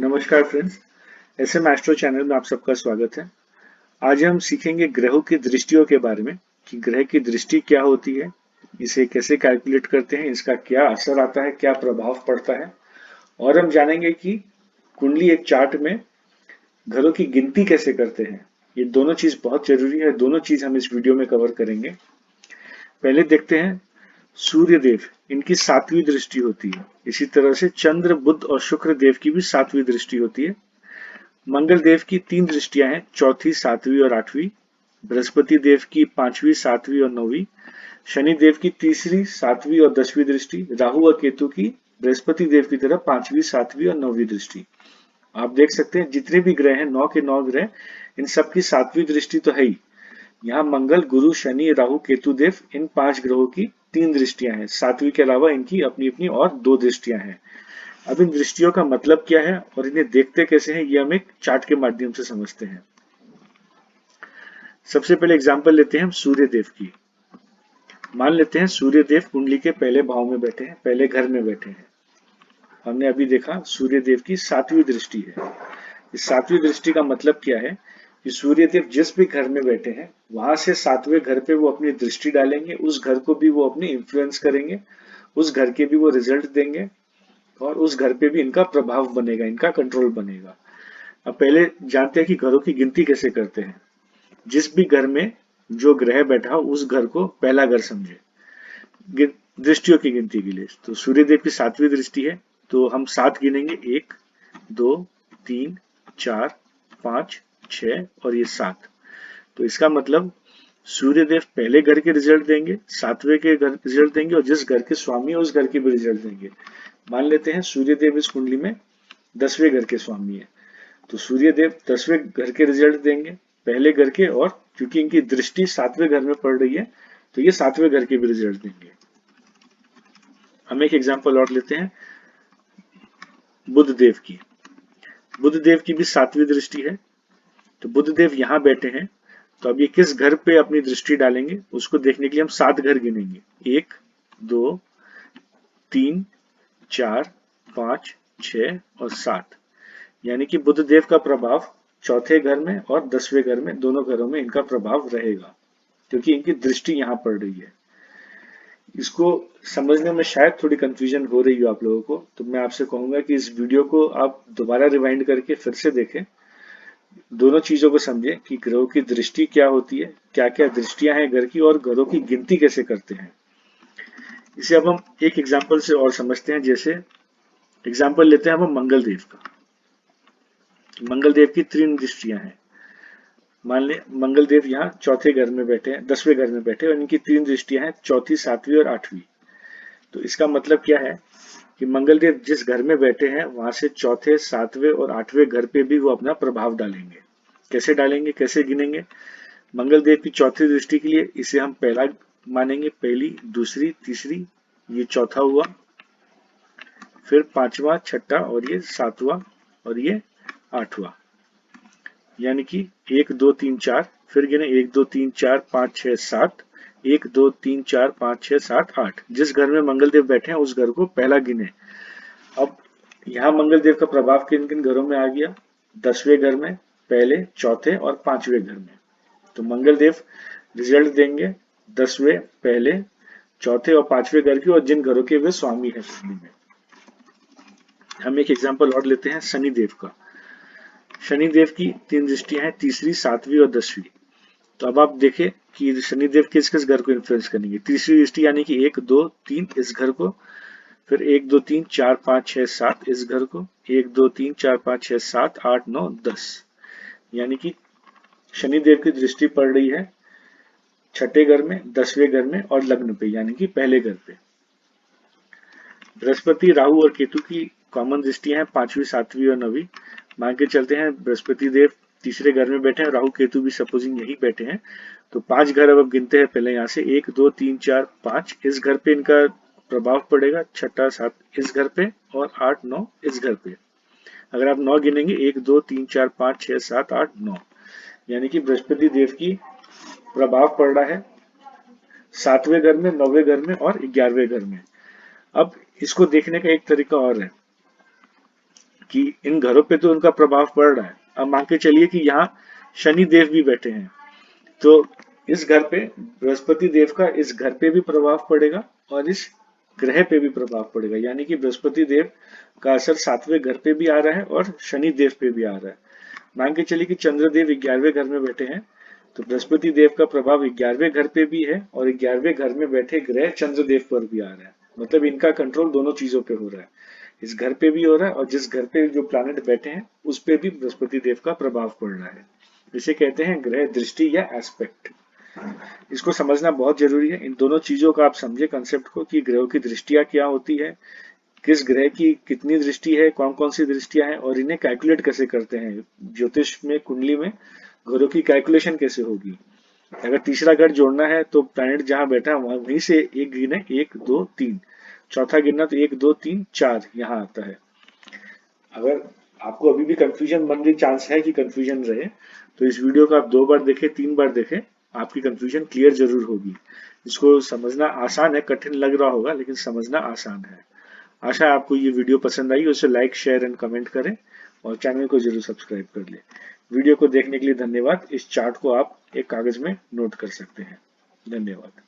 नमस्कार friends, SM astro channel में आप सबका स्वागत है। आज हम सीखेंगे ग्रहों की दृष्टियों के बारे में कि ग्रह की दृष्टि क्या होती है, इसे कैसे कैलकुलेट करते हैं, इसका क्या असर आता है, क्या प्रभाव पड़ता है। और हम जानेंगे कि कुंडली एक चार्ट में घरों की गिनती कैसे करते हैं। ये दोनों चीज बहुत जरूरी है, दोनों चीज हम इस वीडियो में कवर करेंगे। पहले देखते हैं सूर्य देव, इनकी सातवीं दृष्टि होती है। इसी तरह से चंद्र, बुध और शुक्र देव की भी सातवीं दृष्टि होती है। मंगल देव की तीन दृष्टियां हैं, चौथी, सातवीं और आठवीं। बृहस्पति देव की पांचवी, सातवीं और नौवीं। शनि देव की तीसरी, सातवीं और 10वीं दृष्टि। राहु और केतु की बृहस्पति देव की तरह पांचवी, सातवीं और 9वीं दृष्टि। आप देख सकते हैं जितने भी ग्रह हैं, 9 के 9 ग्रह, इन सबकी सातवीं दृष्टि तो है ही। यहाँ मंगल, गुरु, शनि, राहु, केतु देव, इन 5 ग्रहों की 3 दृष्टियां हैं। सातवीं के अलावा इनकी अपनी अपनी और 2 दृष्टियां हैं। अब इन दृष्टियों का मतलब क्या है और इन्हें देखते कैसे हैं, ये हम एक चार्ट के माध्यम से समझते हैं। सबसे पहले एग्जांपल लेते हैं हम सूर्य देव की। मान लेते हैं सूर्य देव कुंडली के पहले भाव में बैठे हैं, पहले घर में बैठे हैं। हमने अभी देखा सूर्य देव की सातवीं दृष्टि है। इस सातवीं दृष्टि का मतलब क्या है कि सूर्य देव जिस भी घर में बैठे हैं, वहां से सातवें घर पे वो अपनी दृष्टि डालेंगे, उस घर को भी वो अपनी इन्फ्लुएंस करेंगे, उस घर के भी वो रिजल्ट देंगे और उस घर पे भी इनका प्रभाव बनेगा, इनका कंट्रोल बनेगा। अब पहले जानते हैं कि घरों की गिनती कैसे करते हैं। जिस भी घर में जो ग्रह बैठा हो उस घर को पहला घर समझे दृष्टियों की गिनती के लिए। तो सूर्य देव की सातवीं दृष्टि है, तो हम 7 गिनेंगे, 1 2 3 4 5 6 और ये 7। तो इसका मतलब सूर्य देव पहले घर के रिजल्ट देंगे, सातवें के घर रिजल्ट देंगे और जिस घर के स्वामी है उस घर के भी रिजल्ट देंगे। मान लेते हैं सूर्य देव इस कुंडली में 10वें घर के स्वामी है, तो सूर्य देव 10वें घर के रिजल्ट देंगे, पहले घर के, और क्योंकि इनकी दृष्टि सातवें घर में पड़ रही है तो ये सातवें घर के भी रिजल्ट देंगे। हम एक एग्जांपल और लेते हैं बुध देव की। बुध देव की भी सातवीं दृष्टि है, तो बुध देव यहाँ बैठे हैं, तो अब ये किस घर पे अपनी दृष्टि डालेंगे उसको देखने के लिए हम 7 घर गिनेंगे, 1 2 3 4 5 6 और 7। यानी कि बुध देव का प्रभाव चौथे घर में और 10वें घर में, दोनों घरों में इनका प्रभाव रहेगा क्योंकि इनकी दृष्टि यहाँ पड़ रही है। इसको समझने में शायद थोड़ी कंफ्यूजन हो रही हो आप लोगों को, तो मैं आपसे कहूंगा कि इस वीडियो को आप दोबारा रिवाइंड करके फिर से देखें, दोनों चीजों को समझें कि ग्रहों की दृष्टि क्या होती है, क्या क्या दृष्टियां हैं घर की, और घरों की गिनती कैसे करते हैं। इसे अब हम एक एग्जाम्पल से और समझते हैं। जैसे एग्जाम्पल लेते हैं हम मंगल देव का। मंगल देव की 3 दृष्टियां हैं। मान लें मंगल देव यहाँ चौथे घर में बैठे हैं, 10वें घर में बैठे हैं और इनकी 3 दृष्टियां हैं, चौथी, सातवीं और आठवीं। तो इसका मतलब क्या है कि मंगल देव जिस घर में बैठे हैं वहां से चौथे, सातवें और आठवें घर पे भी वो अपना प्रभाव डालेंगे। कैसे डालेंगे, कैसे गिनेंगे? मंगल देव की चौथी दृष्टि के लिए इसे हम पहला मानेंगे, पहली, दूसरी, तीसरी, ये चौथा हुआ, फिर पांचवा, छठा और ये सातवां और ये आठवां। यानी कि 1 2 3 4, फिर गिने 1 2 3 4 5 6 7, 1 2 3 4 5 6 7 8। जिस घर में मंगल देव बैठे हैं उस घर को पहला गिने। अब यहाँ मंगल देव का प्रभाव किन किन घरों में आ गया? 10वें घर में, पहले, चौथे और 5वें घर में। तो मंगल देव रिजल्ट देंगे 10वें, पहले, चौथे और 5वें घर की, और जिन घरों के वे स्वामी है कुंडली में। हम एक एग्जांपल और लेते हैं शनि देव का। शनि देव की 3 दृष्टियां हैं, तीसरी, सातवीं और 10वीं। तो अब आप देखें कि शनि देव किस किस घर को इन्फ्लुएंस करेंगे। तीसरी दृष्टि यानी कि 1 2 3 इस घर को, फिर 1 2 3 4 5 6 7 इस घर को, 1 2 3 4 5 6 7 8 9 10। यानी कि शनिदेव की दृष्टि पड़ रही है छठे घर में, 10वें घर में और लग्न पे, यानी कि पहले घर पे। बृहस्पति, राहु और केतु की कॉमन दृष्टियां हैं, पांचवी, सातवीं और 9वीं। मान के चलते हैं बृहस्पति देव तीसरे घर में बैठे हैं, राहु केतु भी सपोजिंग यही बैठे हैं, तो 5 घर अब गिनते हैं पहले यहाँ से, 1 2 3 4 5 इस घर पे इनका प्रभाव पड़ेगा, छठा, सात इस घर पे और 8 9 इस घर पे। अगर आप 9 गिनेंगे, 1 2 3 4 5 6 7 8 9, यानी कि बृहस्पति देव की प्रभाव पड़ रहा है सातवें घर में, 9वें घर में और 11वें घर में। अब इसको देखने का एक तरीका और है कि इन घरों पे तो उनका प्रभाव पड़ रहा है। अब मान के चलिए कि यहाँ शनि देव भी बैठे हैं, तो इस घर पे बृहस्पति देव का इस घर पे भी प्रभाव पड़ेगा और इस ग्रह पे भी प्रभाव पड़ेगा, यानी कि बृहस्पति देव का असर 7वें घर पे भी आ रहा है और शनि देव पे भी आ रहा है। मान के चलिए कि चंद्रदेव 11वें घर में बैठे हैं, तो बृहस्पति देव का प्रभाव 11वें घर पे भी है और 11वें घर में बैठे ग्रह चंद्रदेव पर भी आ रहा है। मतलब इनका कंट्रोल दोनों चीजों पे हो रहा है, इस घर पे भी हो रहा है और जिस घर पे जो प्लैनेट बैठे हैं उस पे भी बृहस्पति देव का प्रभाव पड़ रहा है। इसे कहते हैं ग्रह दृष्टि या एस्पेक्ट। इसको समझना बहुत जरूरी है। इन दोनों चीजों का आप समझे कंसेप्ट को कि ग्रहों की दृष्टियां क्या होती है, किस ग्रह की कितनी दृष्टि है, कौन कौन सी दृष्टियां हैं और इन्हें कैलकुलेट कैसे करते हैं। ज्योतिष में कुंडली में ग्रहों की कैलकुलेशन कैसे होगी। अगर तीसरा घर जोड़ना है तो प्लैनेट जहां बैठा है वहीं से एक गिने, 1 2 3, चौथा गिनना तो 1 2 3 4 यहाँ आता है। अगर आपको अभी भी कंफ्यूजन बन रही, चांस है कि कंफ्यूजन रहे, तो इस वीडियो को आप 2 बार देखें, 3 बार देखें, आपकी कंफ्यूजन क्लियर जरूर होगी। इसको समझना आसान है, कठिन लग रहा होगा लेकिन समझना आसान है। आशा है आपको ये वीडियो पसंद आई, उसे लाइक शेयर एंड कमेंट करें और चैनल को जरूर सब्सक्राइब कर लें। वीडियो को देखने के लिए धन्यवाद। इस चार्ट को आप एक कागज में नोट कर सकते हैं। धन्यवाद।